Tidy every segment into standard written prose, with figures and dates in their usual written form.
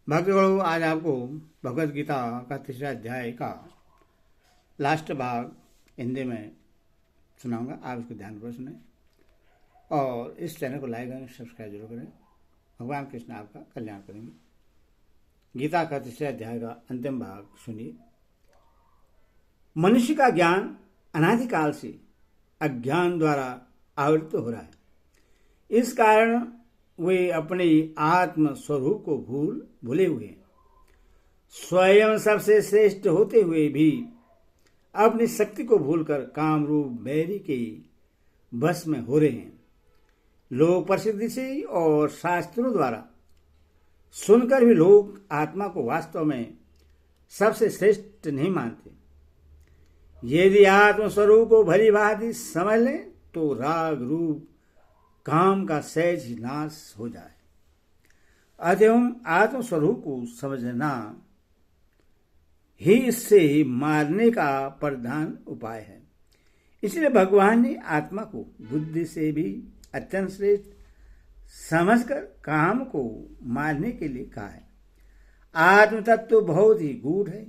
भक्तगणों, आज आपको भगवत गीता का तीसरा अध्याय का लास्ट भाग हिंदी में सुनाऊंगा। आप इसको ध्यानपूर्वक सुने और इस चैनल को लाइक करें, सब्सक्राइब जरूर करें। भगवान कृष्ण आपका कल्याण करेंगे। गीता का तीसरे अध्याय का अंतिम भाग सुनिए। मनुष्य का ज्ञान अनादिकाल से अज्ञान द्वारा आवृत हो रहा है। इस कारण वे अपने आत्म स्वरूप को भूले हुए हैं। स्वयं सबसे श्रेष्ठ होते हुए भी अपनी शक्ति को भूलकर काम रूप बैरी के बस में हो रहे हैं। लोग प्रसिद्धि से और शास्त्रों द्वारा सुनकर भी लोग आत्मा को वास्तव में सबसे श्रेष्ठ नहीं मानते। यदि आत्म स्वरूप को भली भांति समझ लें तो राग रूप काम का सहज ही नाश हो जाए। अतएव आत्मस्वरूप को समझना ही इससे मारने का प्रधान उपाय है। इसलिए भगवान ने आत्मा को बुद्धि से भी अत्यंत श्रेष्ठ समझकर काम को मारने के लिए कहा है। आत्म तत्व बहुत ही गूढ़ है।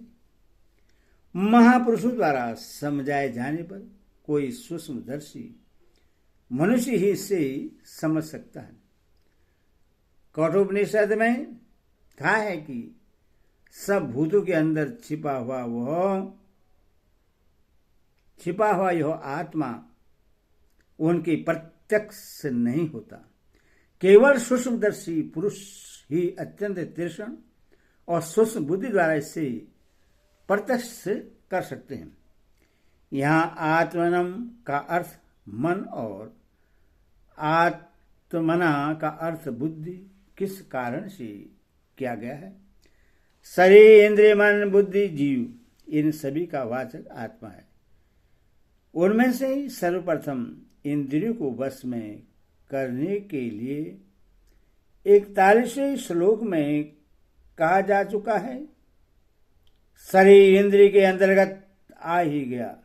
महापुरुषों द्वारा समझाए जाने पर कोई सूक्ष्मदर्शी मनुष्य ही इसे समझ सकता है। कठोपनिषद में कहा है कि सब भूतों के अंदर छिपा हुआ यह आत्मा उनके प्रत्यक्ष नहीं होता। केवल सूक्ष्मदर्शी पुरुष ही अत्यंत तीक्ष्ण और सूक्ष्म बुद्धि द्वारा इसे प्रत्यक्ष कर सकते हैं। यहाँ आत्मनम का अर्थ मन और आत्मना का अर्थ बुद्धि किस कारण से किया गया है? शरीर, इंद्रिय, मन, बुद्धि, जीव इन सभी का वाचक आत्मा है। उनमें से ही सर्वप्रथम इंद्रियों को वश में करने के लिए 41वें श्लोक में कहा जा चुका है, शरीर इंद्रिय के अंतर्गत आ ही गया।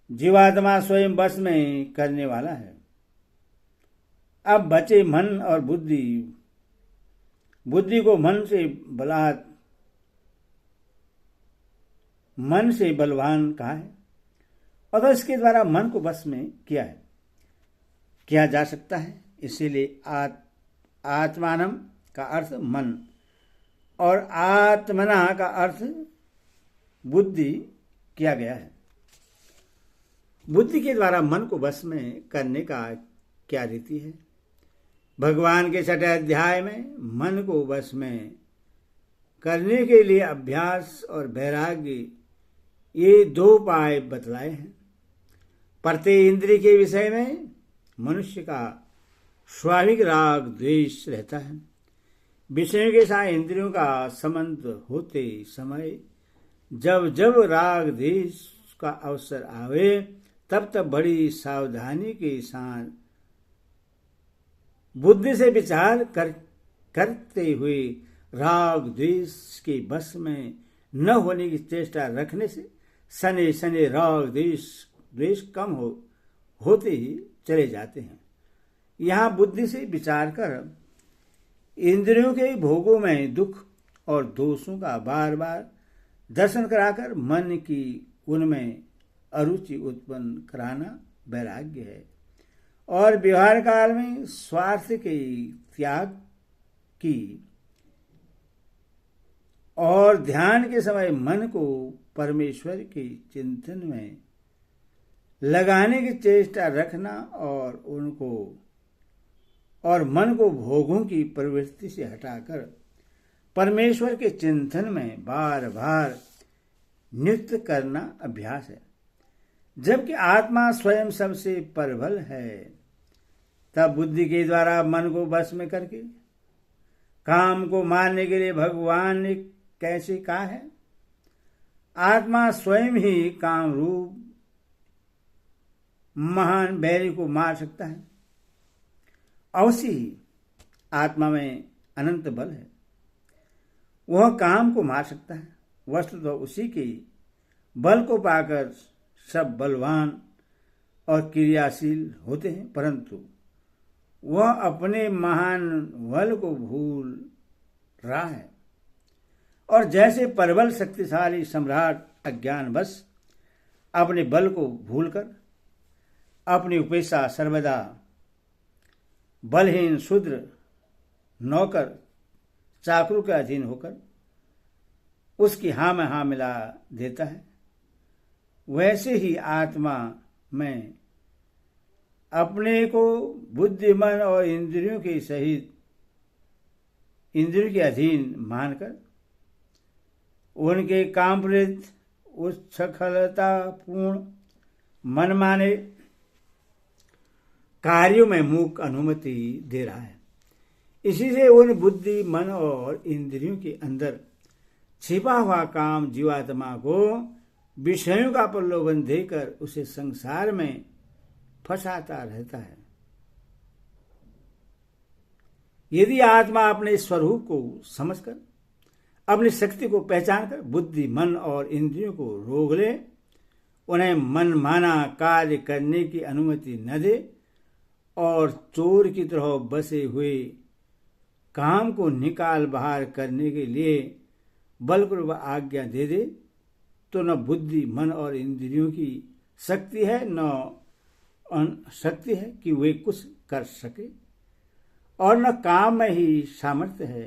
जीवात्मा स्वयं वश में करने वाला है। अब बचे मन और बुद्धि। बुद्धि को मन से बलवान कहा है और इसके द्वारा मन को वश में किया जा सकता है। इसीलिए आत्मानम का अर्थ मन और आत्मना का अर्थ बुद्धि किया गया है। बुद्धि के द्वारा मन को वश में करने का क्या रीति है? भगवान के 6वें अध्याय में मन को वश में करने के लिए अभ्यास और वैराग्य ये 2 उपाय बतलाए हैं। प्रत्येक इंद्रिय के विषय में मनुष्य का स्वाभाविक राग द्वेष रहता है। विषयों के साथ इंद्रियों का संबंध होते समय जब जब राग द्वेष का अवसर आवे तब बड़ी सावधानी के साथ बुद्धि से विचार करते हुए राग द्वेष के बस में न होने की चेष्टा रखने से सने सने राग द्वेष कम होते ही चले जाते हैं। यहाँ बुद्धि से विचार कर इंद्रियों के भोगों में दुख और दोषों का बार बार दर्शन कराकर मन की उनमें अरुचि उत्पन्न कराना वैराग्य है। और व्यवहार काल में स्वार्थ के त्याग की और ध्यान के समय मन को परमेश्वर के चिंतन में लगाने की चेष्टा रखना और मन को भोगों की प्रवृत्ति से हटाकर परमेश्वर के चिंतन में बार बार नियुक्त करना अभ्यास है। जबकि आत्मा स्वयं सबसे प्रबल है, तब बुद्धि के द्वारा मन को वश में करके काम को मारने के लिए भगवान ने कैसे कहा है? आत्मा स्वयं ही काम रूप महान बैरी को मार सकता है। अवश्य ही आत्मा में अनंत बल है। वह काम को मार सकता है। वस्तुतः तो उसी के बल को पाकर सब बलवान और क्रियाशील होते हैं, परंतु वह अपने महान बल को भूल रहा है। और जैसे प्रबल शक्तिशाली सम्राट अज्ञानवश अपने बल को भूलकर अपनी उपेक्षा सर्वदा बलहीन शूद्र नौकर चाकरू के अधीन होकर उसकी हाँ में हाँ मिला देता है, वैसे ही आत्मा में अपने को बुद्धि मन और इंद्रियों के सहित इंद्रियों के अधीन मानकर उनके कामप्रेत उच्छृंखलतापूर्ण मनमाने कार्यों में मूक अनुमति दे रहा है। इसी से उन बुद्धि मन और इंद्रियों के अंदर छिपा हुआ काम जीवात्मा को विषयों का प्रलोभन देकर उसे संसार में फंसाता रहता है। यदि आत्मा अपने स्वरूप को समझकर अपनी शक्ति को पहचानकर बुद्धि मन और इंद्रियों को रोक ले, उन्हें मनमाना कार्य करने की अनुमति न दे और चोर की तरह बसे हुए काम को निकाल बाहर करने के लिए बलपूर्वक आज्ञा दे दे, तो न बुद्धि मन और इंद्रियों की शक्ति है न शक्ति है कि वे कुछ कर सके, और न काम में ही सामर्थ्य है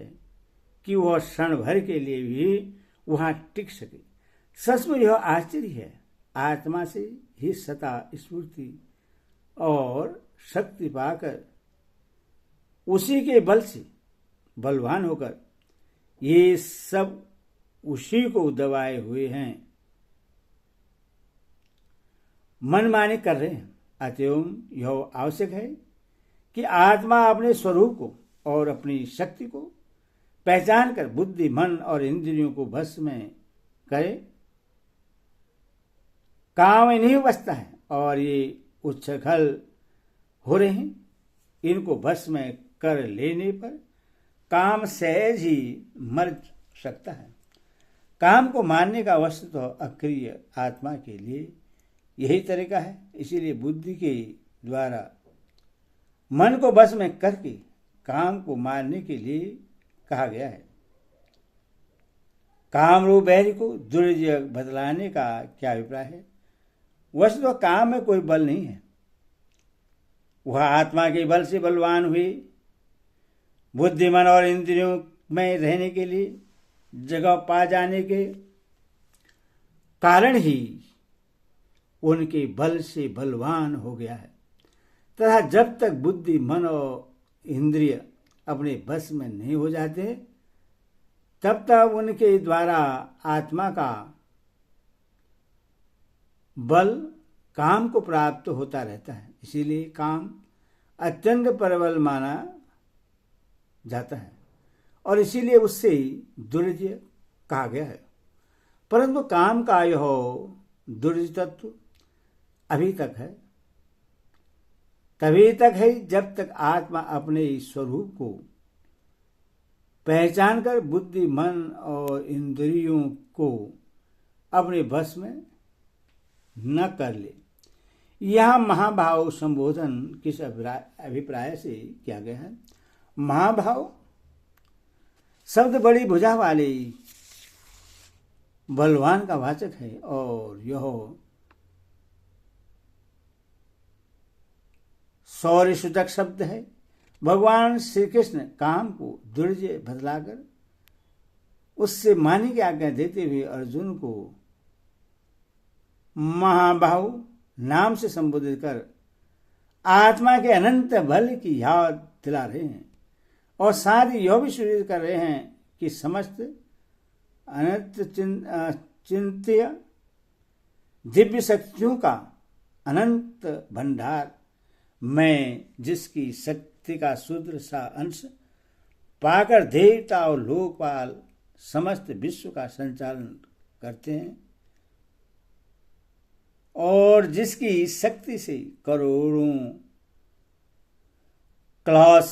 कि वह क्षण भर के लिए भी वहां टिक सके। सचमुच यह आश्चर्य है, आत्मा से ही सता स्फूर्ति और शक्ति पाकर उसी के बल से बलवान होकर ये सब उसी को दबाए हुए हैं, मनमानी कर रहे हैं। अतएव यह आवश्यक है कि आत्मा अपने स्वरूप को और अपनी शक्ति को पहचान कर बुद्धि मन और इंद्रियों को भस्म में करे। काम इन्हीं बसता है और ये उच्छृंखल हो रहे हैं। इनको भस्म में कर लेने पर काम सहज ही मर सकता है। काम को मारने का वस्तु तो अक्रिय आत्मा के लिए यही तरीका है। इसीलिए बुद्धि के द्वारा मन को बस में करके काम को मारने के लिए कहा गया है। काम रूप बैरी को दुर्जय बदलाने का क्या अभिप्राय है? वस्तु तो काम में कोई बल नहीं है, वह आत्मा के बल से बलवान हुए बुद्धि मन और इंद्रियों में रहने के लिए जगह पा जाने के कारण ही उनके बल से बलवान हो गया है। तथा जब तक बुद्धि मन और इंद्रिय अपने बस में नहीं हो जाते, तब तक उनके द्वारा आत्मा का बल काम को प्राप्त होता रहता है। इसीलिए काम अत्यंत प्रबल माना जाता है और इसीलिए उससे दुर्जय कहा गया है। परंतु काम का यह दुर्जय तत्व अभी तक है, तभी तक है जब तक आत्मा अपने स्वरूप को पहचान कर बुद्धि मन और इंद्रियों को अपने बस में न कर ले। यह महाभाव संबोधन किस अभिप्राय से किया गया है? महाभाव शब्द बड़ी भुजा वाले बलवान का वाचक है और यह शौर्य सूचक शब्द है। भगवान श्री कृष्ण काम को दुर्जय बदलाकर उससे मारने की आज्ञा देते हुए अर्जुन को महाबाहु नाम से संबोधित कर आत्मा के अनंत बल की याद दिला रहे हैं और साथ ही यह भी सूचित कर रहे हैं कि समस्त अनंत चिंत्य दिव्य शक्तियों का अनंत भंडार में जिसकी शक्ति का शूद्र सा अंश पाकर देवता और लोकपाल समस्त विश्व का संचालन करते हैं और जिसकी शक्ति से करोड़ों क्लॉस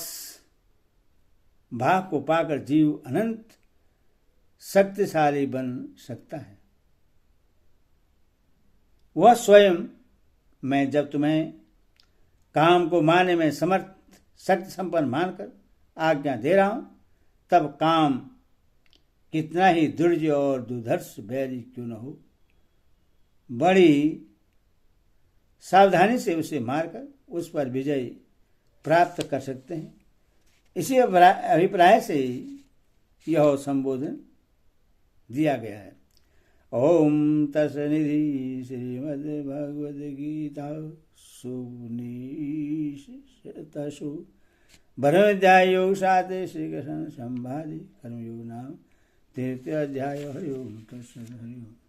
भाग को पाकर जीव अनंत शक्तिशाली बन सकता है। वह स्वयं मैं जब तुम्हें काम को मारने में समर्थ शक्ति संपन्न मानकर आज्ञा दे रहा हूं, तब काम कितना ही दुर्ज और दुधर्ष बैरी क्यों न हो, बड़ी सावधानी से उसे मारकर उस पर विजय प्राप्त कर सकते हैं। इसी अभिप्राय से यह संबोधन दिया गया है। ओम तत्सनिधि। श्रीमद्भगवद्गीता सुपनिषत्सु ब्रह्मविद्या योग शास्त्रे श्री कृष्ण संवादे कर्मयोग नाम 3 अध्याय। हरि ओम तत्सत्। हरि ओम।